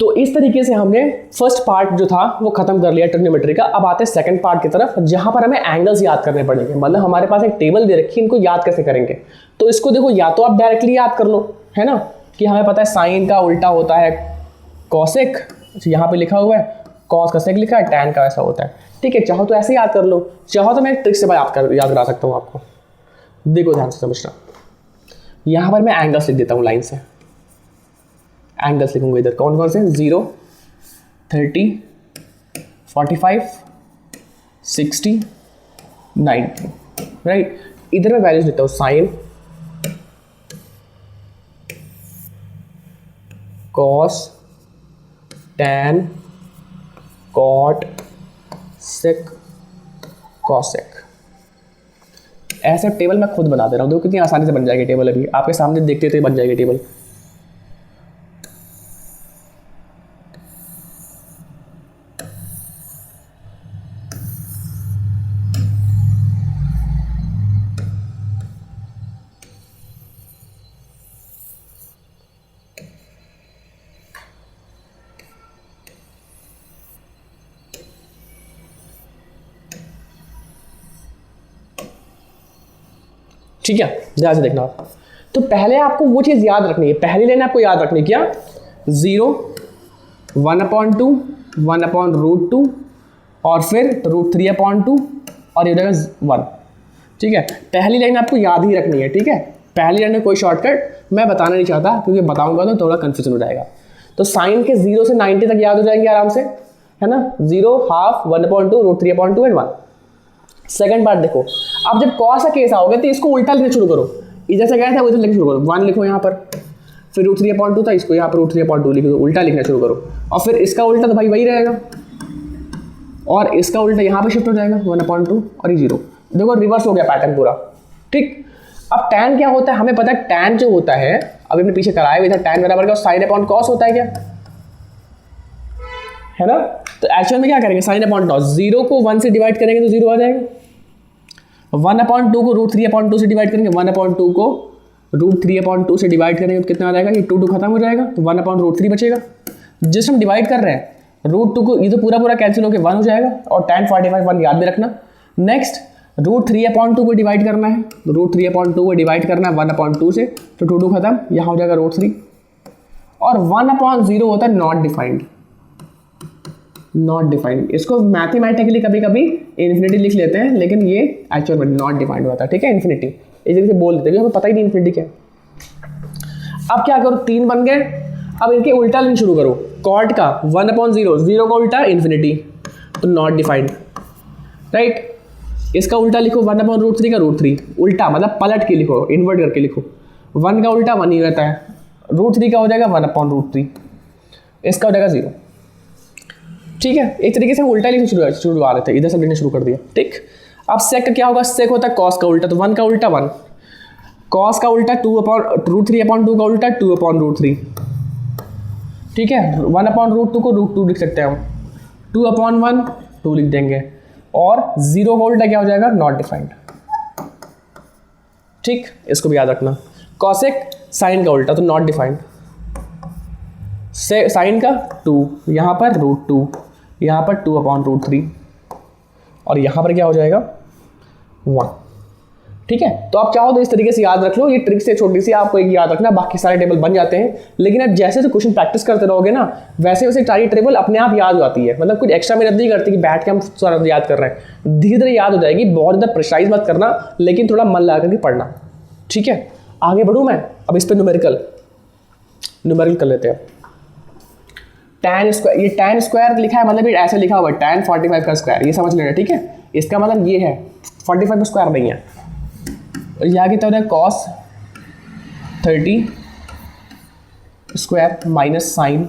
तो इस तरीके से हमने फर्स्ट पार्ट जो था वो खत्म कर लिया ट्रिग्नोमेट्री का। अब आते हैं सेकंड पार्ट की तरफ, जहां पर हमें एंगल्स याद करने पड़ेंगे। मतलब हमारे पास एक टेबल दे रखी है, इनको याद कैसे करेंगे? तो इसको देखो, या तो आप डायरेक्टली याद कर लो, है ना, कि हमें पता है साइन का उल्टा होता है कॉसेक, यहाँ पे लिखा हुआ है कॉस का सेक लिखा है, टैन का ऐसा होता है, ठीक है। चाहो तो ऐसे याद कर लो, चाहो तो मैं ट्रिक से याद करा सकता हूँ आपको। देखो ध्यान से समझना, यहाँ पर मैं एंगल्स लिख देता हूँ लाइन से, एंगल्स लिखूंगा इधर कौन कौन से, 0, 30, 45, 60, 90, राइट। इधर मैं वैल्यूज लिखता हूँ, साइन, कॉस, टैन, कॉट, सेक, कॉसेक। ऐसे टेबल मैं खुद बना दे रहा हूँ, देखो कितनी आसानी से बन जाएगी टेबल। अभी आपके सामने देखते थे बन जाएगी टेबल। ठीक है, ध्यान से देखना आप। तो पहले आपको वो चीज़ याद रखनी है, पहली लाइन आपको याद रखनी है क्या, 0, 1/2, 1/√2 और फिर √3/2 और ये रहेगा 1। ठीक है, पहली लाइन आपको याद ही रखनी है, ठीक है। पहली लाइन में कोई शॉर्टकट मैं बताना नहीं चाहता, क्योंकि बताऊंगा तो थोड़ा कंफ्यूजन हो जाएगा। तो साइन के 0 से 90 तक याद हो जाएंगे आराम से, है ना, 0, हाफ, 1/2, √3/2 एंड 1। सेकंड पार्ट देखो, अब जब कॉस का केस आओगे तो इसको उल्टा लिखना शुरू करो, इधर से गया था उधर लिखना शुरू करो, 1 लिखो यहाँ पर, फिर √3/2 था, इसको यहाँ पर √3/2 लिखो, उल्टा लिखना शुरू करो, और फिर इसका उल्टा तो भाई वही रहेगा, और इसका उल्टा यहाँ पे शिफ्ट हो जाएगा 1/2 और ये 0। देखो रिवर्स हो गया पैटर्न पूरा, ठीक। अब टैन क्या होता है हमें पता है, टैन जो होता है अभी हमने पीछे कराया हुआ था, टैन बराबर का साइन अपॉन कॉस होता है क्या, है ना। तो एक्चुअल में क्या करेंगे, साइन अपॉन कॉस, 0 को 1 से डिवाइड करेंगे तो 0 आ जाएगा, 1/2 को √3/2 से डिवाइड करेंगे, 1/2 को √3/2 से डिवाइड करेंगे तो कितना आ जाएगा, ये 2 खत्म हो जाएगा, तो 1/√3 बचेगा। जिस हम डिवाइड कर रहे हैं √2 को, ये तो पूरा कैंसिल होकर 1 हो जाएगा, और tan 45 1 याद भी रखना। नेक्स्ट √3/2 को डिवाइड करना है, √3/2 को डिवाइड करना है 1/2 से, तो 2 खत्म, यहाँ हो जाएगा √3, और 1/0 होता है नॉट डिफाइंड, नॉट डिफाइंड। इसको मैथमेटिकली कभी कभी इन्फिनिटी लिख लेते हैं, लेकिन ये एक्चुअल में नॉट डिफाइंड होता है, ठीक है। इन्फिनिटी इस जगह से बोल देते हैं, हमें पता ही नहीं इन्फिनिटी क्या। अब क्या करो, 3 बन गए, अब इनके उल्टा लिखना शुरू करो, कॉट का 1/0, 0 का उल्टा इन्फिनिटी, तो नॉट डिफाइंड, राइट। इसका उल्टा लिखो 1/√3 का √3, उल्टा मतलब पलट के लिखो, इन्वर्ट करके लिखो, 1 का उल्टा 1 ही रहता है, √3 का हो जाएगा 1/√3, इसका हो जाएगा 0, ठीक है। एक तरीके से हम उल्टा लिखना शुरू आ रहे थे, इधर से लिखना शुरू कर दिया, ठीक। अब सेक का क्या होगा, सेक होता है कॉस का उल्टा, तो 1 का उल्टा 1, कॉस का उल्टा √3/2 का उल्टा 2/√3, ठीक है। 1/√2 को √2 लिख सकते हैं हम, 2/1 2 लिख देंगे, और 0 का उल्टा क्या हो जाएगा, नॉट डिफाइंड, ठीक। इसको भी याद रखना, कॉसेक साइन का उल्टा, तो नॉट डिफाइंड, साइन का 2, यहाँ पर √2, यहाँ पर 2/√3, और यहाँ पर क्या हो जाएगा 1, ठीक है। तो आप चाहो तो इस तरीके से याद रख लो, ये ट्रिक से छोटी सी आपको एक याद रखना, बाकी सारे टेबल बन जाते हैं। लेकिन आप जैसे क्वेश्चन प्रैक्टिस करते रहोगे ना, वैसे वैसे सारी टेबल अपने आप याद हो जाती है, मतलब कुछ एक्स्ट्रा मेहनत नहीं करती कि बैठ के हम सारा याद कर रहे हैं, धीरे धीरे याद हो जाएगी। बहुत ज़्यादा प्रेशराइज मत करना, लेकिन थोड़ा मन लगा करके पढ़ना, ठीक है। आगे बढ़ूँ मैं, अब इस पर न्यूमेरिकल कर लेते हैं। tan स्क्वायर, ये tan स्क्वायर लिखा है मतलब ये ऐसे लिखा हुआ है, tan 45 का स्क्वायर, ये समझ लेना, ठीक है। इसका मतलब ये है 45 का स्क्वायर नहीं है, और यहाँ की तरह cos 30 स्क्वायर माइनस साइन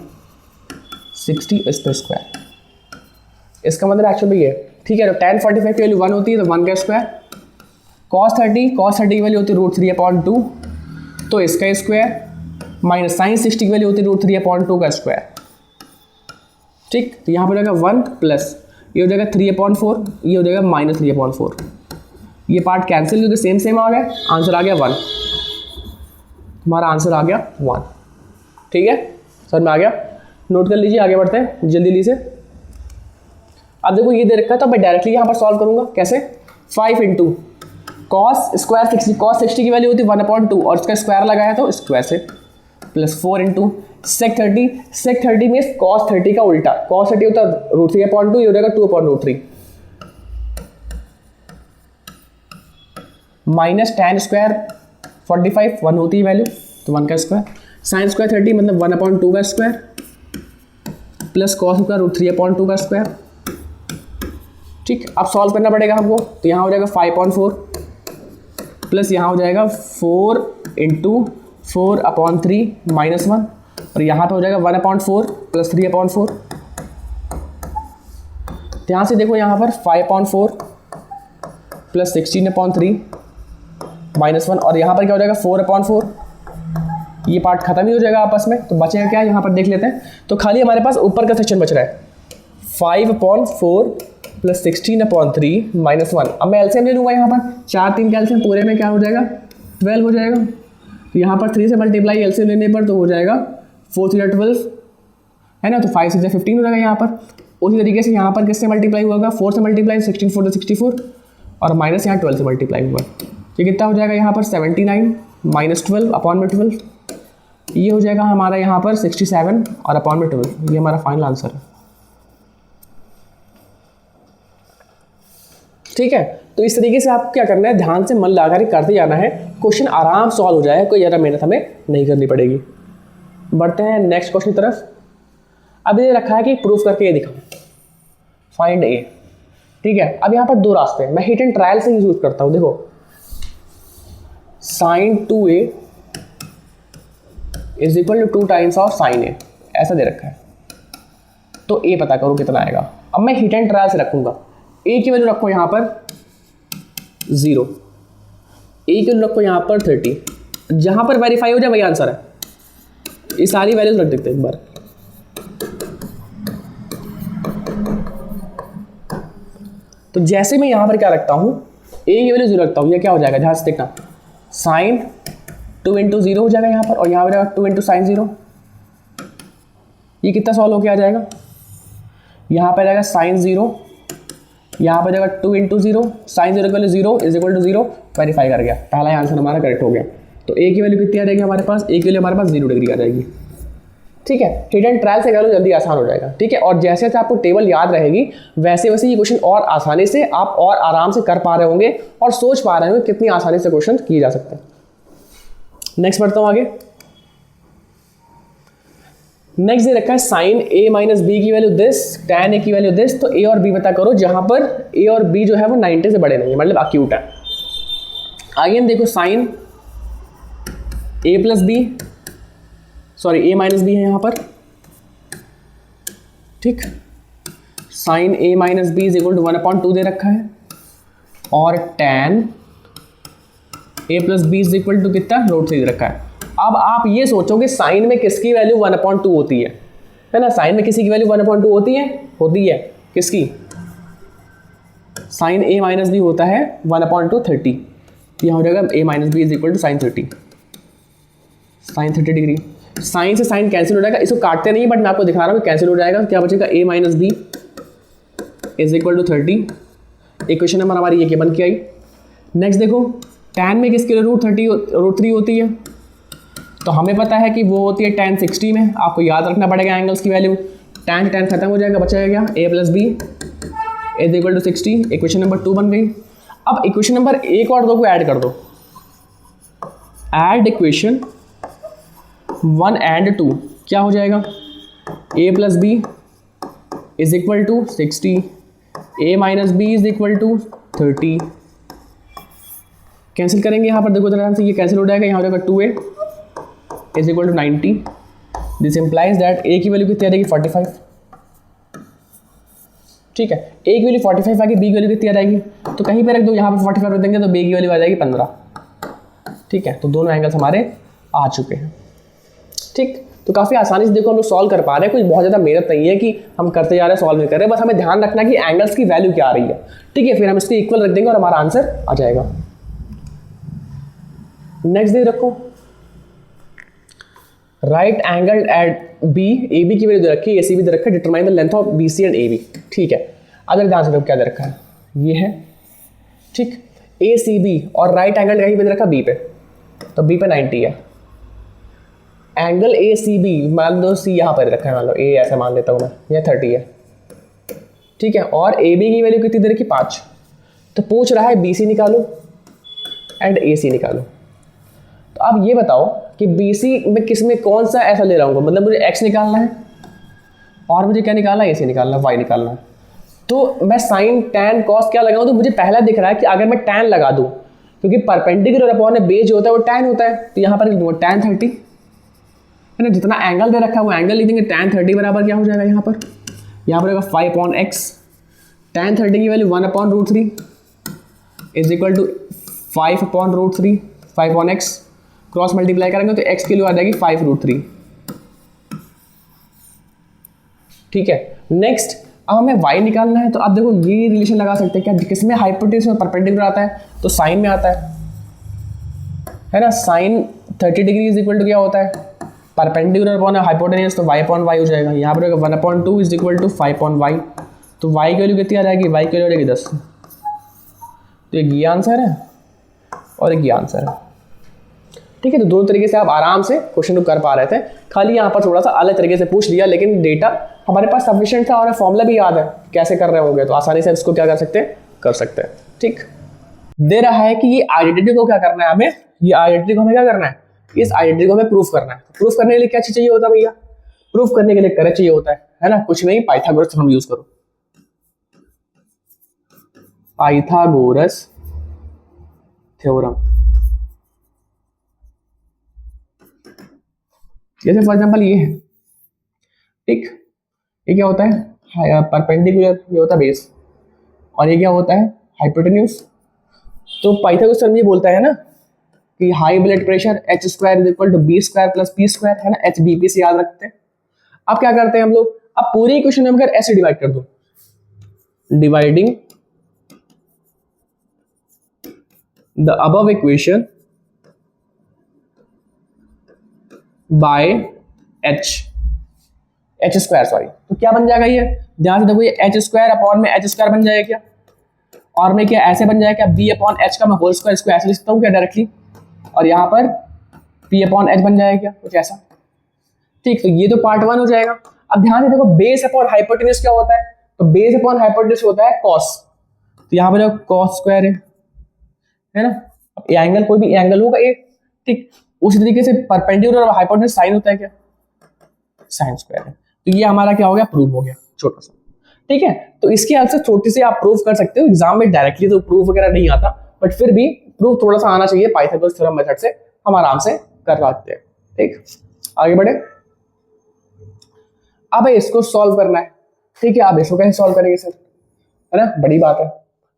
60 इस पर स्क्वायर, इसका मतलब एक्चुअली ये, ठीक है। तो tan 45 की वैल्यू 1 होती है, तो 1 का स्क्वायर, cos 30 की वैल्यू होती है √3/2, तो इसका स्क्वायर, माइनस साइन 60 की वैल्यू होती है √3/2 का स्क्वायर, ठीक। तो यहाँ पर हो जाएगा 1 प्लस ये हो जाएगा 3/4, ये हो जाएगा -3/4, ये पार्ट कैंसिल क्योंकि सेम आ गया, आंसर आ गया 1, हमारा आंसर आ गया 1, ठीक है, समझ में आ गया। नोट कर लीजिए, आगे बढ़ते हैं जल्दी जल्दी से। अब देखो ये दे रखा है तो मैं डायरेक्टली यहाँ पर सॉल्व करूँगा। कैसे? 5 इंटू कॉस स्क्वायर 60, कॉस 60 की वैल्यू होती है 1/2 और उसका स्क्वायर लगाया तो स्क्वायर से, प्लस 4 इंटू सेक 30, सेक 30 में कॉस 30 का उल्टा, कॉस 30 होता है √3/2, ये हो जाएगा 2/√3, माइनस tan स्क्वायर 45, 1 होती है वैल्यू तो 1 का स्क्वायर, साइन स्क्वायर 30 मतलब 1/2 का स्क्वायर, प्लस कॉस स्क्वायर √3/2 का स्क्वायर। ठीक, अब सॉल्व करना पड़ेगा हमको, तो यहाँ हो जाएगा 5/4 प्लस यहाँ हो जाएगा 4 इंटू 4/3 -1 और यहाँ पे हो जाएगा 1/4 प्लस 3/4। ध्यान से देखो यहाँ पर 5/4 प्लस 16/3 -1 और यहाँ पर क्या हो जाएगा 4/4। ये पार्ट खत्म ही हो जाएगा आपस में, तो बचेगा क्या यहाँ पर देख लेते हैं। तो खाली हमारे पास ऊपर का सेक्शन बच रहा है 5/4 प्लस 16/3 -1। अब मैं एलसीएम ले लूँगा यहाँ पर, 4 3 का एलसीएम पूरे में क्या हो जाएगा 12 हो जाएगा। यहाँ पर 3 से मल्टीप्लाई एलसीएम लेने पर तो हो जाएगा 4 3 12 है ना, तो 5 6 15 हो जाएगा यहाँ पर। उसी तरीके से यहाँ पर किससे मल्टीप्लाई होगा 4 से मल्टीप्लाई 16 4 64 और माइनस यहाँ 12 से मल्टीप्लाई होगा, ये कितना हो जाएगा यहाँ पर 79 -12/12, ये हो जाएगा हमारा यहाँ पर 67 और /12, ये हमारा फाइनल आंसर है। ठीक है, तो इस तरीके से आप क्या करना है, ध्यान से मन लगाकर करते जाना है, क्वेश्चन आराम सॉल्व हो जाए, कोई ज़्यादा मेहनत हमें नहीं करनी पड़ेगी। बढ़ते हैं नेक्स्ट क्वेश्चन की तरफ। अब ये रखा है कि प्रूफ करके ये दिखाओ, फाइंड ए। ठीक है, अब यहाँ पर 2 रास्ते हैं, मैं हिट एंड ट्रायल से यूज करता हूँ। देखो sin 2a is equal to 2 times of sin a, ऐसा दे रखा है, तो a पता करो कितना आएगा। अब मैं हिट एंड ट्रायल से रखूंगा, a की वैल्यू रखो यहाँ पर 0, a की वैल्यू रखो यहाँ पर 30, जहाँ पर वेरीफाई हो जाए वही आंसर है। ये सारी वैल्यूज रख देते हैं एक बार। तो जैसे मैं यहाँ पर क्या रखता हूँ, a की वैल्यू 0 रखता हूँ, ये क्या हो जाएगा ध्यान से देखना, sin 2 इंटू 0 हो जाएगा यहाँ पर और यहाँ हो जाएगा 2 इंटू साइन 0। ये कितना सॉल्व होकर आ जाएगा, यहाँ पर जाएगा sin 0, यहाँ पर जाएगा 2 इंटू 0, साइन 0 की value 0 is equal to 0, verify कर गया, पहला आंसर हमारा करेक्ट हो गया। तो a की वैल्यू कितनी आ जाएगी हमारे पास, a की वैल्यू हमारे पास 0 डिग्री आ जाएगी। ठीक है, हिट एंड ट्रायल से कर लो, जल्दी आसान हो जाएगा। ठीक है, और जैसे जैसे आपको टेबल याद रहेगी वैसे वैसे ये क्वेश्चन और आसानी से आप और आराम से कर पा रहे होंगे और सोच पा रहे होंगे कितनी आसानी से क्वेश्चन किए जा सकते हैं। नेक्स्ट बढ़ता हूं आगे। नेक्स्ट दे रखा है साइन a माइनस बी की वैल्यू दिस, tan a की वैल्यू दिस, तो a और b पता करो जहां पर a और b जो है वो 90 से बड़े नहीं है, मतलब अक्यूट है। आगे हम देखो sine a plus B, sorry a minus B है यहाँ पर। ठीक, sine a minus B is equal to 1/2 दे रखा है और tan a plus B is equal to कितना √3 दे रखा है। अब आप ये सोचोगे साइन में किसकी वैल्यू 1/2 होती है ना, साइन में किसी की वैल्यू 1/2 होती है किसकी, साइन a माइनस बी होता है 1/2 30, यहाँ हो जाएगा a minus B is equal to sine 30, sine 30 degree. Sine से साइन कैंसिल हो जाएगा, इसको काटते नहीं बट मैं आपको दिखा रहा हूँ कैंसिल हो जाएगा। क्या बचेगा, a minus B is equal to 30। Equation number हमारी ये बन के आई। नेक्स्ट देखो tan में किसकी √3 होती है, तो हमें पता है कि वो होती है tan 60 में। आपको याद रखना पड़ेगा एंगल्स की वैल्यू, tan खत्म हो जाएगा, बचाएगा क्या, a plus B is equal to 60। Equation number 2 बन गई। अब इक्वेशन नंबर 1 और 2 को ऐड कर दो, ऐड इक्वेशन 1 एंड 2, क्या हो जाएगा, a plus B is equal to 60, a minus B is equal to 30। Cancel करेंगे यहाँ पर, देखो ध्यान से, ये कैंसिल हो जाएगा, यहाँ हो जाएगा 2a is equal to 90। This implies that a की वैल्यू कितनी आ जाएगी 45। ठीक है, a की वैल्यू 45 आ गई, b की वैल्यू कितनी आ जाएगी, तो कहीं पे रख दो, यहाँ पर 45 रख देंगे तो b की वैल्यू आ जाएगी 15। ठीक है, तो दोनों एंगल्स हमारे आ चुके हैं। ठीक, तो काफ़ी आसानी से देखो हम लोग सॉल्व कर पा रहे हैं, कुछ बहुत ज़्यादा मेहनत नहीं है कि हम करते जा रहे हैं सॉल्व नहीं कर रहे हैं, बस हमें ध्यान रखना कि एंगल्स की वैल्यू क्या आ रही है। ठीक है, फिर हम इसको इक्वल रख देंगे और हमारा आंसर आ जाएगा। नेक्स्ट दे रखो right angle at B, A B की वैल्यू दे रखी है, ए सी बी दे रखा है, determine the length of B C and A B. ठीक है, अगर ध्यान से देखो क्या दे रखा है, ये है ठीक, ए सी बी और राइट एंगल कहीं पे दे रखा बी पे, तो बी पे 90 है। एंगल ए सी बी मान लो सी यहाँ पर रखा है, मान लो ए ऐसे मान लेता हूँ मैं, यह 30 है। ठीक है, और ए बी की वैल्यू कितनी दे रखी 5, तो पूछ रहा है बी सी निकालो एंड ए सी निकालो। तो अब ये बताओ कि बी सी में किस में कौन सा ऐसा ले रहा हूँ, मतलब मुझे एक्स निकालना है और मुझे क्या निकालना है, ए सी निकालना है, वाई निकालना है। तो मैं साइन टैन कॉस क्या लगाऊँ, तो मुझे पहला दिख रहा है कि अगर मैं टैन लगा दूँ, क्योंकि परपेंडिकुलर अपॉन बेस जो होता है वो टैन होता है, तो यहाँ पर टैन 30 है ना, जितना एंगल दे रखा है वो एंगल लिख देंगे, टैन 30 बराबर क्या हो जाएगा यहाँ पर होगा 5/x, टैन 30 की value 1/√3 is equal to 5/√3, 5/x, cross multiply करेंगे तो x की वैल्यू आ जाएगी 5√3। ठीक है, नेक्स्ट अब हमें y निकालना है, तो अब देखो ये रिलेशन लगा सकते हैं क्या, किसमें हाइपोटेन्यूस में परपेंडिकुलर आता है, तो साइन में आता है ना, sine 30 degree is equal to क्या होता है, परपेंडिकुलर अपॉन हाइपोटेन्यूस, तो y/y हो जाएगा, यहाँ पर 1/2 इज इक्वल टू 5/y, तो y की वैल्यू कितनी आ जाएगी, y की वैल्यू आ जाएगी 10। तो एक ये आंसर है और एक ये आंसर है। ठीक है, तो दोनों तरीके से आप आराम से क्वेश्चन को कर पा रहे थे, खाली यहाँ पर थोड़ा सा अलग तरीके से पूछ लिया, लेकिन डेटा हमारे पास सफिशिएंट था और फॉर्मूला भी याद है कैसे कर रहे होंगे, तो आसानी से इसको क्या कर सकते हैं। ठीक, दे रहा है कि ये आइडेंटिटी को क्या करना है हमें, ये आइडेंटिटी को हमें क्या करना है, इस आइडेंटिटी को हमें प्रूफ करना है। प्रूफ करने के लिए क्या चीज चाहिए होता है भैया, प्रूफ करने के लिए करे चाहिए होता है ना, कुछ नहीं, पाइथागोरस थ्योरम यूज करो, पाइथागोरस थ्योरम। जैसे फॉर एग्जांपल ये है, ठीक, ये क्या होता है परपेंडिकुलर, ये होता है बेस, और ये क्या होता है हाइपोटेन्यूस। तो पाइथागोरस थ्योरम ये बोलता है ना कि high blood pressure h² is equal to b² plus p² है ना, HBP से याद रखते हैं। अब क्या करते हैं हम लोग, अब पूरी इक्वेशन हम अगर ऐसे डिवाइड कर दो, dividing the above equation by h² sorry, तो क्या बन जाएगा ये, ध्यान से देखो, ये h² अपॉन में h² बन जाएगा क्या, और मैं क्या ऐसे बन जाएगा क्या, b/h का मैं होल स्क्वायर इसको ऐसे लिख सकता हूँ क्या डायरेक्टली, और यहाँ पर p/h बन जाएगा क्या, कुछ ऐसा। ठीक, तो ये तो पार्ट 1 हो जाएगा। अब ध्यान से देखो, बेस अपॉन हाइपोटेन्यूस क्या होता है, तो बेस अपॉन हाइपोटेन्यूस होता है कॉस, तो यहाँ पर देखो कॉस स्क्वायर है ना, अब ये एंगल कोई भी एंगल होगा ये, ठीक, उसी तरीके से परपेंडिकुलर और हाइपोटेन्यूस साइन होता है क्या, साइन स्क्वायर है। तो ये हमारा क्या हो गया, प्रूफ हो गया छोटा सा। ठीक है, तो इसके हेल्प से छोटी से आप प्रूफ कर सकते हो, एग्जाम में डायरेक्टली तो प्रूफ वगैरह नहीं आता, बट फिर भी प्रूफ थोड़ा सा आना चाहिए, पाइथागोरस थ्योरम मेथड से हम आराम से कर पाते हैं। ठीक, आगे बढ़े, अब इसको सॉल्व करना है। ठीक है, आप इसको कैसे सॉल्व करेंगे सर, है ना, बड़ी बात है।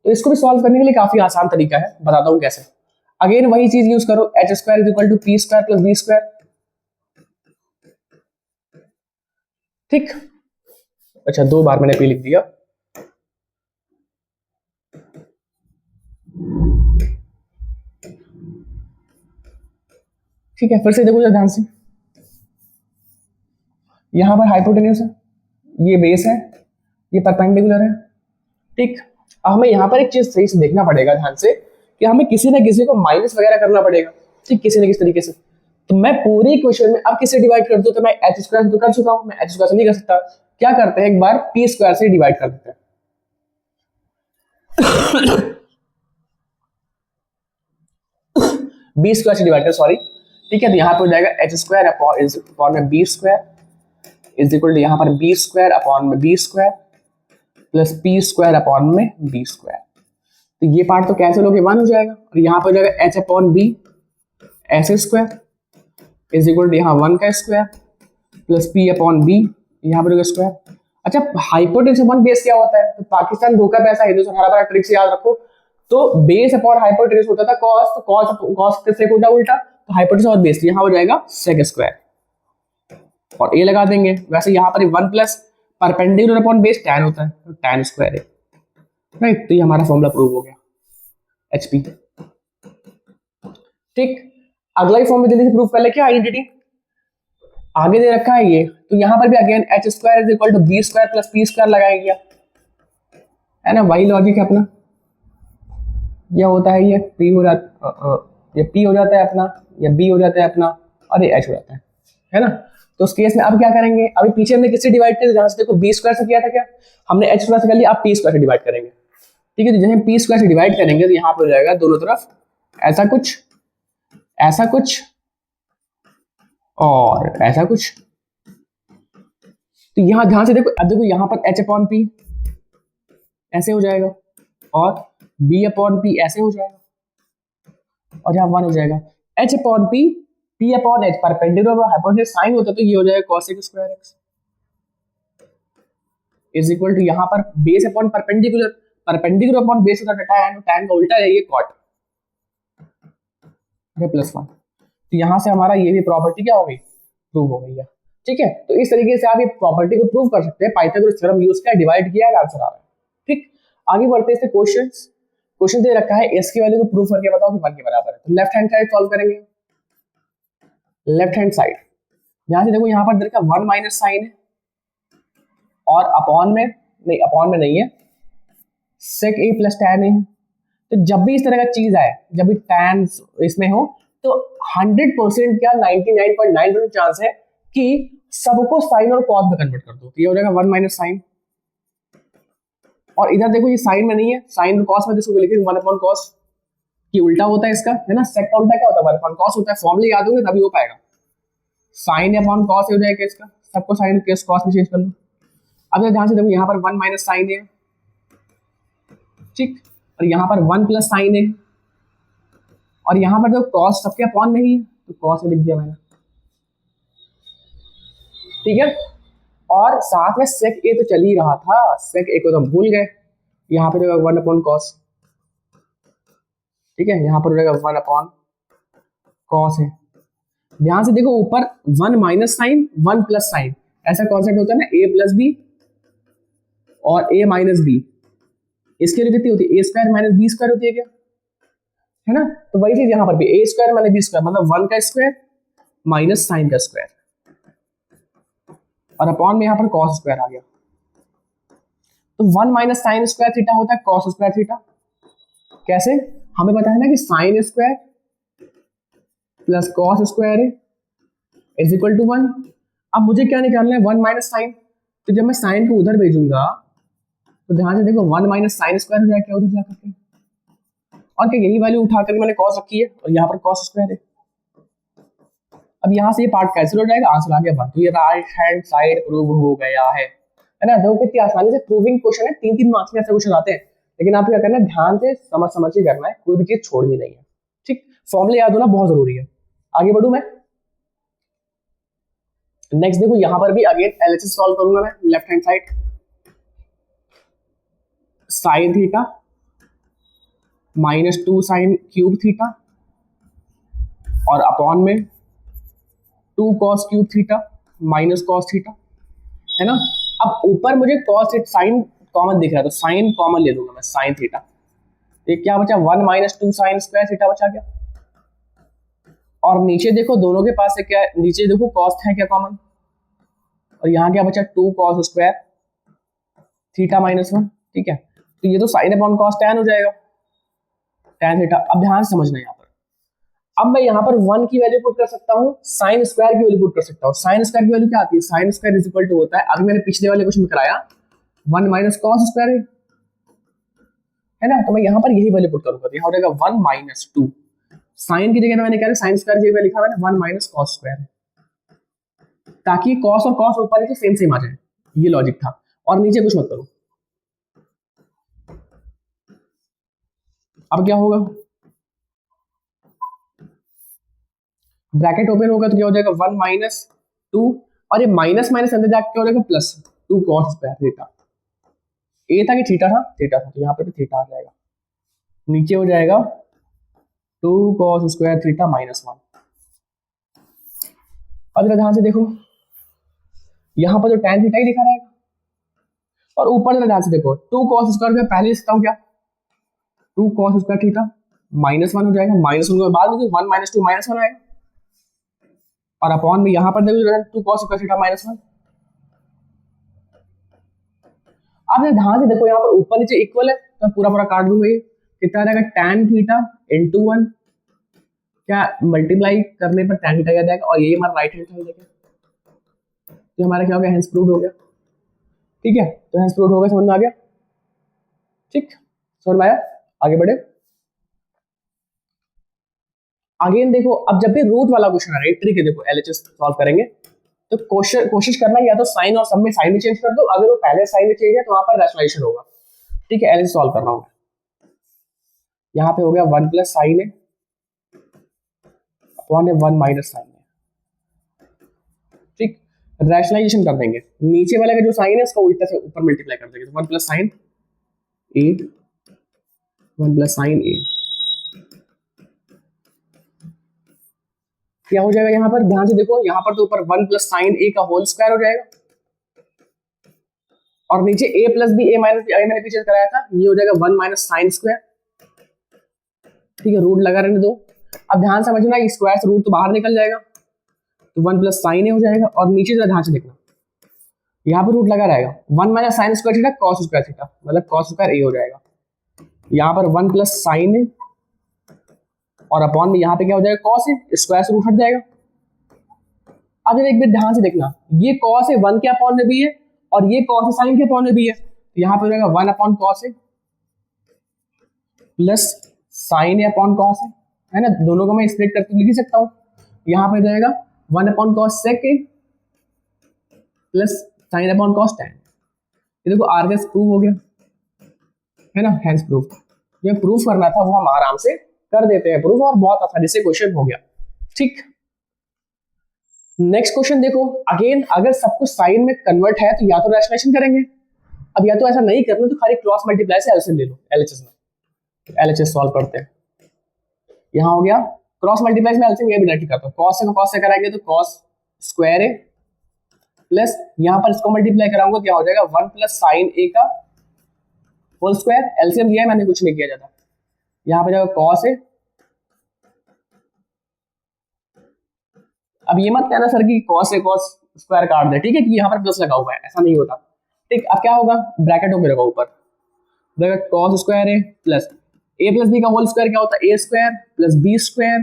तो इसको भी सॉल्व करने के लिए काफी आसान तरीका है, बताता हूँ कैसे। अगेन वही चीज यूज करो, h² is equal to p² plus b²। ठीक, अच्छा 2 बार मैंने p लिख दिया। ठीक है, फिर से देखो ध्यान से, यहां पर हाइपोटेन्यूस है, ये बेस है, ये परपेंडिकुलर है। ठीक, अब हमें यहाँ पर एक चीज सही से देखना पड़ेगा ध्यान से, कि हमें किसी ना किसी को माइनस वगैरह करना पड़ेगा, ठीक, किसी न किसी तरीके से। तो मैं पूरी इक्वेशन में अब किससे डिवाइड कर दूं, तो मैं h² तो कर चुका हूं, मैं h² से नहीं कर सकता, क्या करते हैं एक बार p² से डिवाइड कर देते हैं। b² से डिवाइड कर, सॉरी। ठीक है, तो यहाँ पर हो जाएगा h² अपॉन में b² इज इक्वल टू यहाँ पर b² अपॉन में b² प्लस p² अपॉन में b²। तो ये पार्ट तो कैंसिल होके 1 हो जाएगा, और यहाँ पर हो जाएगा h upon b s² is equal to यहाँ 1 का square plus p upon b यहाँ पर स्क्वायर। अच्छा, हाइपोटेन्यूस अपॉन बेस क्या होता है, तो पाकिस्तान धोखा पैसा, हिंदुस्तान हरा भरा, ट्रिक से याद रखो। तो बेस अपॉन हाइपोटेन्यूस होता था कॉस, तो कॉस किससे होता उल्टा, तो हाइपोटेन्यूस और बेस, यहाँ हो जाएगा सेक स्क्वायर, और ये लगा देंगे। वैसे यहाँ पर 1 plus perpendicular upon base tan होता है, तो टैन स्क्वायर है, राइट। तो ये हमारा फॉर्मूला प्रूव हो गया, HP। ठीक, अगला ही फॉर्म में जल्दी से प्रूव कर ले क्या, आइडेंटिटी। आगे दे रखा है ये, तो यहाँ पर भी again H square is equal to B square plus P square लगाएंगे, है ना, वही लॉजिक है अपना। यह होता है ये पी हो जाता, ये पी हो जाता है अपना, ये बी हो जाता है अपना, और ये एच हो जाता है ना। तो उस केस में अब क्या करेंगे, अभी पीछे हमने किससे डिवाइड किया, जहां से देखो बी स्क्वायर से किया था क्या, हमने एच स्क्वायर से कर लिया, अब पी स्क्वायर से डिवाइड करेंगे। ठीक है, तो जब हम पी स्क्वायर से डिवाइड करेंगे तो यहाँ पर हो जाएगा दोनों तरफ ऐसा कुछ, ऐसा कुछ और ऐसा कुछ। तो यहाँ ध्यान से देखो, अब देखो यहाँ पर एच अपॉन पी ऐसे हो जाएगा और बी अपॉन पी ऐसे हो जाएगा और यहाँ 1 हो जाएगा। H upon P, P upon H perpendicular hypotenuse sine होता तो ये हो जाएगा cosec square X is equal to यहाँ पर base upon perpendicular, perpendicular upon base होता है टैन, टैन का उल्टा है ये कॉट +1। तो यहाँ से हमारा ये भी प्रॉपर्टी क्या हो गई, प्रूव हो गई है। ठीक है, तो इस तरीके से आप ये प्रॉपर्टी को प्रूव कर सकते हैं, पाइथागोरस थ्योरम यूज किया, डिवाइड किया, आंसर आ रहा है। ठीक, आगे बढ़ते हैं क्वेश्चंस। क्वेश्चन दे रखा है एस की वैल्यू को प्रूव करके बताओ कि 1 के बराबर है। तो लेफ्ट हैंड साइड सॉल्व करेंगे, लेफ्ट हैंड साइड ध्यान से देखो, यहाँ पर देखा 1 माइनस साइन है और अपॉन में नहीं, अपॉन में नहीं है, सेक ए प्लस टैन ए है। तो जब भी इस तरह का चीज आए, जब भी टैन इसमें हो, तो 100% क्या 99.9% चांस है कि सबको साइन और कॉस में कन्वर्ट कर दो। तो ये हो जाएगा 1 माइनस साइन, और इधर देखो ये साइन में नहीं है, साइन और कॉस में इसको लिखेंगे 1 अपॉन कॉस, कि उल्टा होता है इसका, है ना, सेक का उल्टा क्या होता है 1 अपॉन कॉस होता है। फॉर्मूला याद होंगे तभी हो पाएगा, साइन अपॉन कॉस हो जाएगा इसका, सबको साइन केस कॉस में चेंज कर लो। अब ध्यान से देखो यहाँ पर 1 माइनस साइन है, ठीक, और यहाँ पर 1 प्लस साइन है, और यहाँ पर जो कॉस सबके अपॉन में ही है तो कॉस में लिख दिया मैंने। ठीक है, और साथ में सेक ए तो चल ही रहा था, सेक ए को तो हम भूल गए, यहाँ पर जो 1 अपॉन कॉस, ठीक है, यहाँ पर हो जाएगा 1 अपॉन कॉस है। ध्यान से देखो ऊपर 1 माइनस साइन 1 प्लस साइन, ऐसा कॉन्सेप्ट होता है ना, ए प्लस बी और ए माइनस बी, इसके लिए कितनी होती है, A square minus B square होती है क्या, है ना। तो वही चीज यहाँ पर भी, ए स्क्वायर माइनस बी स्क्वायर मतलब 1 का स्क्वायर माइनस साइन का स्क्वायर, और अपॉन में यहाँ पर कॉस स्क्वायर आ गया। तो 1 माइनस साइन स्क्वायर थीटा होता है कॉस स्क्वायर थीटा। कैसे, हमें पता है ना कि sine square plus cos square is equal to 1। अब मुझे क्या निकालना है, 1 माइनस साइन, तो जब मैं साइन को उधर भेजूंगा तो ध्यान से देखो 1 माइनस साइन स्क्वायर हो जाएगा उधर जाकर के, और क्या यही वैल्यू उठा कर मैंने कॉस रखी है और यहाँ पर कॉस स्क्वायर है। अब यहाँ से ये पार्ट कैंसिल हो जाएगा, आंसर आ गया 1। तो ये राइट हैंड साइड प्रूव हो गया है ना। देखो कितनी आसानी से प्रूविंग क्वेश्चन है, 3-3 मार्क्स में ऐसे क्वेश्चन आते हैं, लेकिन आपको क्या करना है, ध्यान से समझ समझ के करना है, कोई भी चीज छोड़नी नहीं है। ठीक, फॉर्मूले याद होना बहुत जरूरी है। आगे बढ़ू मैं, नेक्स्ट देखो यहाँ पर भी अगेन एलएचएस सॉल्व करूंगा मैं, left hand side sine theta -2 sine cube theta और अपॉन में 2 cos cube theta minus cos theta, है ना। अब ऊपर मुझे कॉस साइन कॉमन दिख रहा है तो साइन कॉमन ले लूंगा मैं, साइन थीटा, ये क्या बचा 1 माइनस 2 साइन स्क्वायर थीटा बचा गया, और नीचे देखो दोनों के पास है क्या, नीचे देखो कॉस है क्या कॉमन, और यहाँ क्या बचा 2 कॉस स्क्वायर थीटा -1। ठीक है, तो ये तो साइन अपॉन कॉस टैन हो जाएगा, टैन थीटा। अब ध्यान समझना यहाँ पर, अब मैं यहाँ पर 1 की वैल्यू पुट कर सकता हूँ, साइन स्क्वायर की वैल्यू पुट कर सकता हूँ। साइन स्क्वायर की वैल्यू क्या आती है, sine square is equal to होता है, अभी मैंने पिछले वाले क्वेश्चन में कराया 1 माइनस कॉस स्क्वायर है ना, तो मैं यहाँ पर यही वैल्यू पुट करूंगा, तो यहाँ हो जाएगा 1 माइनस 2, साइन की जगह मैंने क्या साइन स्क्वायर की जगह लिखा मैंने 1 माइनस कॉस स्क्वायर, ताकि कॉस और कॉस ऊपर नीचे सेम सेम आ जाए, ये लॉजिक था, और नीचे कुछ मत करो। अब क्या होगा, ब्रैकेट ओपन होगा तो क्या हो जाएगा 1 माइनस 2, और ये माइनस माइनस अंदर जाके क्या हो जाएगा प्लस 2 कॉस स्क्वायर थीटा, ए था कि थीटा था, थीटा था, तो यहाँ पे भी थीटा आ जाएगा, नीचे हो जाएगा 2 कॉस स्क्वायर थीटा -1। अब जरा ध्यान से देखो, यहाँ पर जो tan थीटा ही लिखा रहेगा, और ऊपर जरा ध्यान से देखो 2 कॉस स्क्वायर में पहले लिखता हूँ क्या, 2 कॉस स्क्वायर थीटा -1 हो जाएगा, -1 के बाद में 1 माइनस 2 -1 आएगा, और अपॉन में यहाँ पर देखो 2 cos स्क्वायर थीटा माइनस 1। अब ध्यान से देखो यहाँ पर ऊपर नीचे इक्वल है तो पूरा पूरा काट दूंगा। ये कितना आ जाएगा tan थीटा इंटू 1, क्या मल्टीप्लाई करने पर tan थीटा आ जाएगा और ये हमारा राइट हैंड साइड है। तो हमारा क्या हो गया, हेंस प्रूव्ड हो गया। ठीक है, तो हेंस प्रूव्ड हो गया, समझ में आ गया। ठीक, समझ में आया, आगे बढ़े। अगेन देखो, अब जब भी रूट वाला क्वेश्चन आ रहा है, ट्रिक है, देखो एलएचएस सॉल्व करेंगे तो कोशिश करना या तो साइन और सब में साइन में चेंज कर दो। अगर वो पहले साइन में चेंज है तो वहां पर रैशनलाइजेशन होगा। ठीक है, एलएचएस सॉल्व कर रहा हूं। यहाँ पे हो गया 1 प्लस साइन है अपॉन 1 माइनस साइन है। ठीक, रैशनलाइजेशन कर देंगे, नीचे वाले का जो साइन है उसका उल्टा से ऊपर मल्टीप्लाई कर देंगे। तो 1 प्लस साइन ए, 1 प्लस साइन ए क्या हो जाएगा। यहाँ पर ध्यान से देखो, यहाँ पर तो ऊपर 1 प्लस साइन ए का होल स्क्वायर हो जाएगा और नीचे a plus B A minus B, अभी मैंने पीछे कराया था, ये हो जाएगा 1 माइनस साइन स्क्वायर। ठीक है, रूट लगा रहने दो। अब ध्यान समझना, ये स्क्वायर से रूट तो बाहर निकल जाएगा तो 1 प्लस साइन ए हो जाएगा और नीचे जरा ध्यान से देखना, यहाँ पर रूट लगा रहेगा 1 minus sine square theta cos square theta, मतलब कॉस स्क्वायर ए हो जाएगा। यहाँ पर 1 प्लस साइन है और अपॉन में यहाँ पे क्या हो जाएगा, कॉस है, स्क्वायर से रूट हट जाएगा। अब जरा एक बार ध्यान से देखना, ये कॉस है 1 के अपॉन में भी है और ये कॉस है साइन के अपॉन में भी है। तो यहाँ पे हो जाएगा 1 अपॉन कॉस है प्लस साइन है अपॉन कॉस है ना, दोनों को मैं स्प्लिट करके लिख सकता हूँ। यहाँ पे जाएगा 1 upon cos sec plus sine upon cos tan. ये देखो आरएस प्रूव हो गया है ना, हेंस प्रूफ। जो प्रूफ करना था वो हम आराम से कर देते हैं प्रूफ, और बहुत आसानी से क्वेश्चन हो गया। ठीक, नेक्स्ट क्वेश्चन देखो। अगेन अगर सब कुछ साइन में कन्वर्ट है तो या तो रैशनलाइजेशन करेंगे, अब या तो ऐसा नहीं करना तो खाली क्रॉस मल्टीप्लाई से एलसीएम ले लो एलएचएस में। तो एलएचएस सॉल्व करते हैं। यहाँ हो गया क्रॉस मल्टीप्लाई में एलसीएम, ये भी डायरेक्ट करता हूँ। कॉस से कराएंगे तो कॉस स्क्वायर है प्लस यहाँ पर इसको मल्टीप्लाई कराऊंगा क्या हो जाएगा 1 प्लस साइन ए का होल स्क्वायर। एलसीएम दिया है मैंने, कुछ नहीं किया जाता। यहाँ पे जाएगा कॉस है, अब ये मत कहना सर कि कॉस से कॉस स्क्वायर काट दे, ठीक है, कि यहाँ पर प्लस लगा हुआ है, ऐसा नहीं होता। ठीक, अब क्या होगा, ब्रैकेट हो मेरे को ऊपर ब्रैकेट कॉस स्क्वायर है प्लस ए प्लस बी का होल स्क्वायर क्या होता है, A square plus B square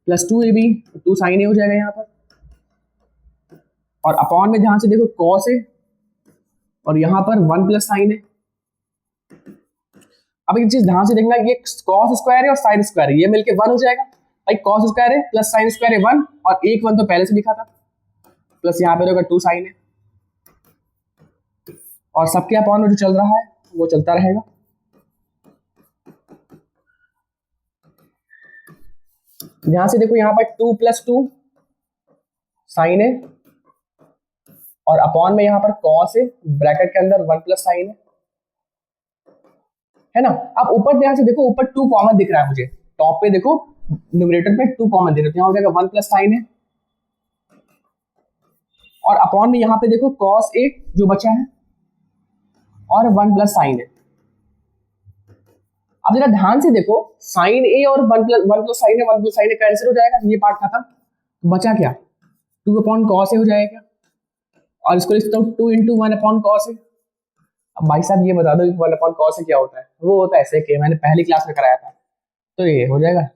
plus 2ab, 2 sine A हो जाएगा यहाँ पर। और अपॉन में ध्यान से देखो कॉस है और यहाँ पर 1 प्लस साइन है। अब एक चीज ध्यान से देखना, ये कॉस स्क्वायर है और साइन स्क्वायर है, ये मिलके 1 हो जाएगा भाई। कॉस स्क्वायर है प्लस साइन स्क्वायर है 1 और एक 1 तो पहले से लिखा था, प्लस यहाँ पे 2 साइन है और सबके अपॉन में जो चल रहा है वो चलता रहेगा। ध्यान से देखो यहाँ पर 2 प्लस 2 साइन है और अपॉन में यहाँ पर कॉस है, ब्रैकेट के अंदर 1 प्लस साइन है ना। अब ऊपर ध्यान से देखो, ऊपर 2 कॉमन दिख रहा है मुझे, टॉप पे देखो न्यूमरेटर पे 2 कॉमन दिख रहा है, यहाँ हो जाएगा 1 प्लस साइन है और अपॉन में यहाँ पे देखो कॉस ए जो बचा है और 1 प्लस साइन है। अब जरा ध्यान से देखो, साइन ए और 1 प्लस साइन है, 1 प्लस साइन है कैंसिल हो जाएगा, ये पार्ट खत्म। बचा क्या, 2 अपॉन कॉस ए हो जाएगा और इसको लिखता हूँ 2 इंटू 1 अपॉन कॉस ए। अब भाई साहब ये बता दो कि 1 अपॉन कॉस ए क्या होता है, वो होता है सेक, मैंने पहली क्लास में कराया था, तो ये हो जाएगा।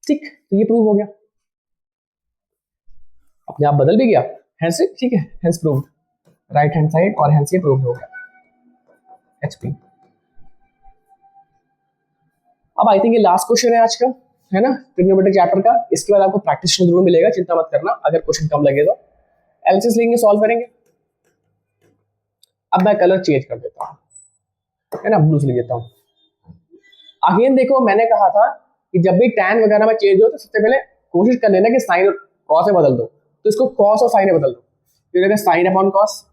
ठीक, तो ये प्रूव हो गया, अपने आप बदल भी गया, हेंस ठीक है, hence proved, right hand side और हेंस ये प्रूव्ड हो गया एचपी। अब आई थिंक ये लास्ट क्वेश्चन है आज का, है ना, ट्रिग्नोमेट्री चैप्टर का। इसके बाद आपको प्रैक्टिस जरूर मिलेगा, चिंता मत करना अगर क्वेश्चन कम लगे तो। एलएचएस लेंगे, सॉल्व करेंगे। अब मैं कलर चेंज कर देता हूँ, है ना, ब्लू से लिख देता हूँ। अगेन देखो, मैंने कहा था कि जब भी टैन वगैरह में चेंज हो तो सबसे पहले कोशिश कर लेना कि साइन और कॉस में बदल दो, तो इसको कॉस और साइन में बदल दो, तो जगह साइन अपॉन कॉस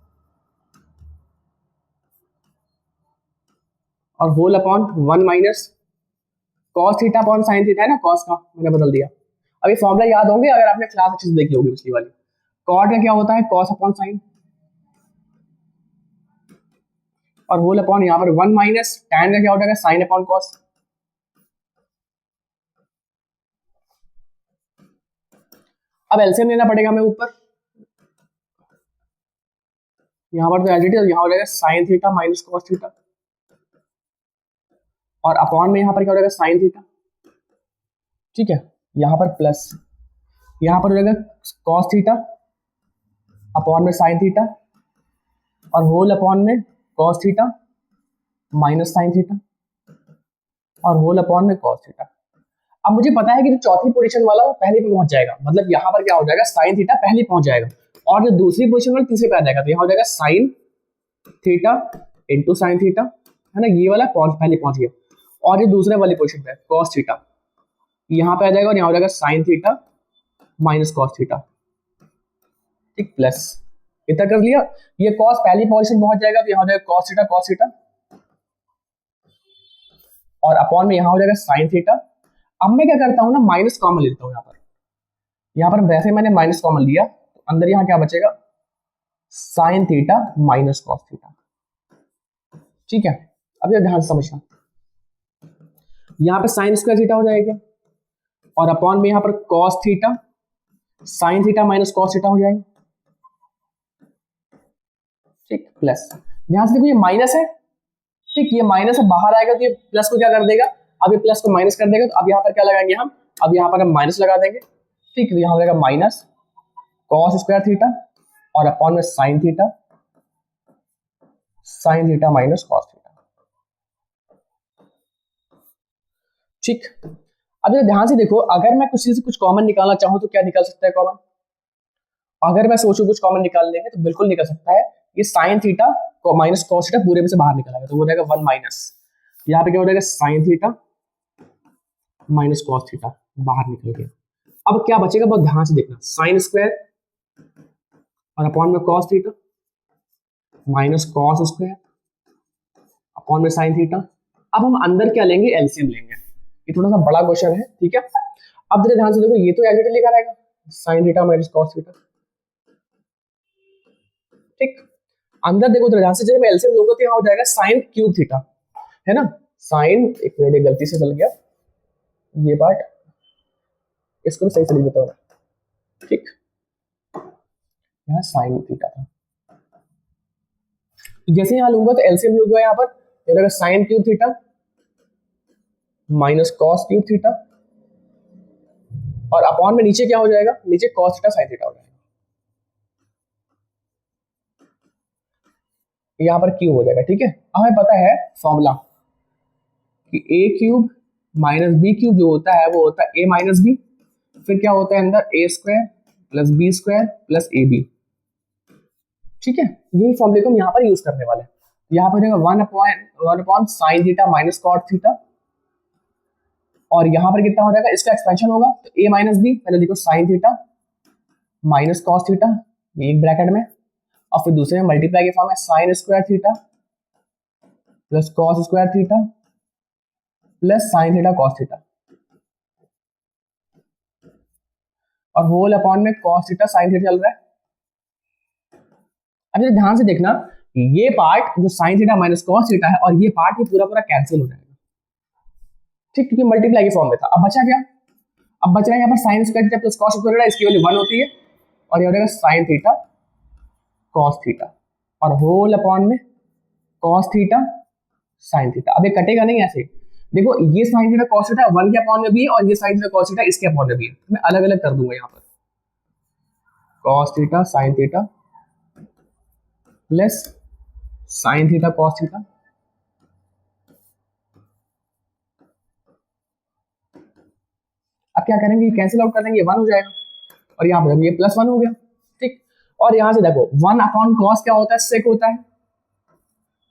और whole upon 1 minus cos theta upon sine theta, है ना, कॉस का मैंने बदल दिया। अब ये फॉर्मूला याद होंगे अगर आपने क्लास अच्छे से देखी होगी पिछली वाली। कॉट का क्या होता है, कॉस अपॉन साइन और होल अपॉन यहाँ पर 1 माइनस टैन का क्या हो जाएगा, साइन अपॉन कॉस। अब एलसीएम लेना पड़ेगा हमें ऊपर, यहाँ पर तो एज इट इज, यहाँ हो जाएगा sign theta minus cos theta, और अपॉन में यहाँ पर क्या हो जाएगा साइन थीटा, ठीक है, यहाँ पर प्लस, यहाँ पर हो जाएगा कॉस थीटा अपॉन में साइन थीटा, और होल अपॉन में cos theta minus sine theta, और होल अपॉन में कॉस थीटा। अब मुझे पता है कि जो चौथी पोजीशन वाला वो पहले पे पहुंच जाएगा, मतलब यहाँ पर क्या हो जाएगा साइन थीटा पहले पहुंच जाएगा, और जो दूसरी पोजीशन वाला तीसरे पे आ जाएगा, तो यहाँ हो जाएगा sine theta into sine theta, है ना, ये वाला पहले पहुंच गया, और ये दूसरे वाली पोजीशन पे कॉस थीटा यहाँ पे आ जाएगा, और यहाँ हो जाएगा sign theta minus cos theta, ठीक, प्लस इतना कर लिया। ये कॉस पहली पोजीशन पहुंच जाएगा, तो यहाँ हो जाएगा कॉस थीटा, और अपॉन में यहाँ हो जाएगा साइन थीटा। अब मैं क्या करता हूँ ना, माइनस कॉमन लेता हूँ यहाँ पर वैसे मैंने माइनस कॉमन लिया, तो अंदर यहाँ क्या बचेगा, sign theta minus cos theta, ठीक है। अब ये ध्यान से समझना, यहाँ पे साइन स्क्वायर थीटा हो जाएगा, और अपॉन में यहाँ पर cos theta sine theta minus cos theta हो जाएगा, ठीक, प्लस। ध्यान से देखो ये माइनस है, ठीक, ये माइनस है बाहर आएगा, तो ये प्लस को क्या कर देगा, अब ये प्लस को माइनस कर देगा, तो अब यहाँ पर क्या लगाएंगे हम, अब यहाँ पर हम माइनस लगा देंगे, ठीक, तो यहाँ हो जाएगा माइनस कॉस स्क्वायर थीटा और अपॉन में sign theta minus cos theta, ठीक। अब ये ध्यान से देखो, अगर मैं कुछ से कुछ कॉमन निकालना चाहूं तो क्या निकल सकता है कॉमन, अगर मैं सोचूं कुछ कॉमन निकाल लेंगे तो बिल्कुल निकल सकता है, ये sign theta minus cos theta पूरे में से बाहर निकल आएगा, तो वो हो जाएगा 1 माइनस, यहाँ पे क्या हो जाएगा sign theta minus cos theta बाहर निकल गया। अब क्या बचेगा बहुत ध्यान से देखना, साइन स्क्वायर और अपॉन में cos theta minus cos square upon में साइन थीटा। अब हम अंदर क्या लेंगे, एलसीएम लेंगे, ये थोड़ा सा बड़ा क्वेश्चन है, ठीक है। अब जरा ध्यान से देखो, ये तो एज इट इज लिखा रहेगा sign theta minus cos theta, ठीक। अंदर देखो तो ध्यान से, जब मैं एलसीएम लूंगा तो यहाँ हो जाएगा साइन क्यूब थीटा, है ना, साइन, एक मिनट गलती से चल गया ये पार्ट, इसको भी सही से लिख देता हूँ, ठीक, यहाँ साइन थीटा था, जैसे यहाँ लूंगा तो एलसीएम लूंगा यहाँ पर, ये रहेगा sine cube theta minus cos cube theta, और अपॉन में नीचे क्या हो जाएगा, नीचे कॉस थीटा साइन थीटा हो जाएगा, यहाँ पर क्यूब हो जाएगा, ठीक है। हमें पता है फॉर्मूला कि ए क्यूब माइनस बी क्यूब जो होता है वो होता है ए माइनस बी, फिर क्या होता है अंदर A square plus B square plus A B, ठीक है। यही फॉर्मूले को हम यहाँ पर यूज करने वाले हैं। यहाँ पर जाएगा 1 upon sine theta minus cot theta, और यहाँ पर कितना हो जाएगा, इसका एक्सपेंशन होगा, तो ए माइनस बी, पहले देखो sign theta minus cos theta, ये एक ब्रैकेट में, और फिर दूसरे में मल्टीप्लाई के फॉर्म में sine square theta plus cos square theta plus sine theta cos theta, और होल अपॉन में कॉस थीटा साइन थीटा चल रहा है। अब ध्यान से देखना, ये पार्ट जो sign theta minus cos theta है, और ये पार्ट ये पूरा पूरा कैंसिल हो जाएगा, ठीक, क्योंकि मल्टीप्लाई के फॉर्म में था। अब बचा क्या, अब बच रहा है यहाँ पर sine square theta plus cos square theta, इसकी वैल्यू 1 होती है, और ये हो जाएगा साइन थीटा कॉस थीटा, और होल अपॉन में कॉस थीटा साइन थीटा। अब ये कटेगा नहीं ऐसे, देखो ये साइन थीटा कॉस थीटा 1 के अपॉन में भी है, और ये साइन थीटा कॉस थीटा इसके अपॉन में भी है, तो मैं अलग अलग कर दूंगा यहाँ पर, cos theta sine theta plus sine theta cos theta, अब क्या करेंगे, कैंसिल आउट कर देंगे, 1 हो जाएगा, और यहाँ पर ये प्लस 1 हो गया, ठीक। और यहाँ से देखो 1 अपॉन कॉस क्या होता है, सेक होता है,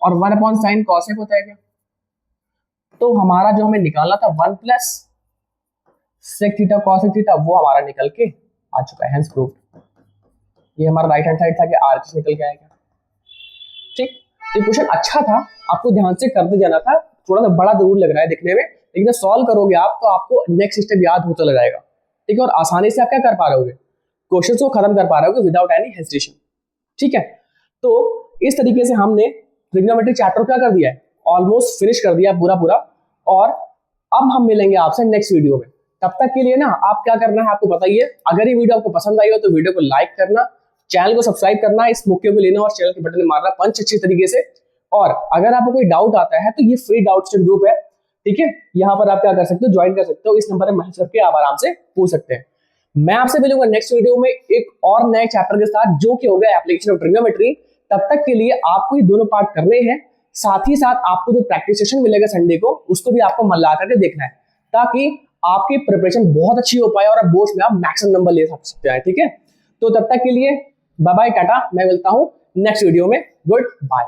और 1 अपॉन साइन कॉसेक होता है क्या, तो हमारा जो हमें निकालना था 1 plus sec theta cosec theta, वो हमारा निकल के आ चुका है, हेंस प्रूव्ड। ये हमारा राइट हैंड साइड था कि आर निकल के आएगा, ठीक। ये क्वेश्चन अच्छा था, आपको ध्यान से करते जाना था, थोड़ा सा बड़ा जरूर लग रहा है दिखने में, लेकिन जब सॉल्व करोगे आप तो आपको नेक्स्ट स्टेप याद होता चला जाएगा, ठीक है, और आसानी से आप क्या कर पा रहे होगे, क्वेश्चन को खत्म कर पा रहे होगे विदाउट एनी हेजिटेशन, ठीक है। तो इस तरीके से हमने ट्रिग्नोमेट्री चैप्टर क्या कर दिया है, ऑलमोस्ट फिनिश कर दिया पूरा पूरा, और अब हम मिलेंगे आपसे नेक्स्ट वीडियो में। तब तक के लिए ना आप क्या करना है आपको बताइए। अगर ये वीडियो आपको पसंद आई हो तो वीडियो को लाइक करना, चैनल को सब्सक्राइब करना, इस मौके को लेना और चैनल के बटन मारना पंच अच्छी तरीके से। और अगर आपको कोई डाउट आता है तो ये फ्री डाउट ग्रुप है, ठीक है, यहाँ पर आप क्या कर सकते हो, ज्वाइन कर सकते हो, इस नंबर पर मैसेज करके आप आराम से पूछ सकते हैं। मैं आपसे मिलूंगा नेक्स्ट वीडियो में एक और नए चैप्टर के साथ, जो कि होगा एप्लीकेशन ऑफ ट्रिग्नोमेट्री। तब तक के लिए आपको ये दोनों पार्ट करने हैं, साथ ही साथ आपको जो प्रैक्टिस सेशन मिलेगा संडे को, उसको भी आपको मन लगा करके देखना है, ताकि आपकी प्रिपरेशन बहुत अच्छी हो पाए और आप बोर्ड में आप मैक्सिमम नंबर ले सकते हैं, ठीक है। तो तब तक के लिए बाय बाय, टाटा, मैं मिलता हूं नेक्स्ट वीडियो में, गुड बाय।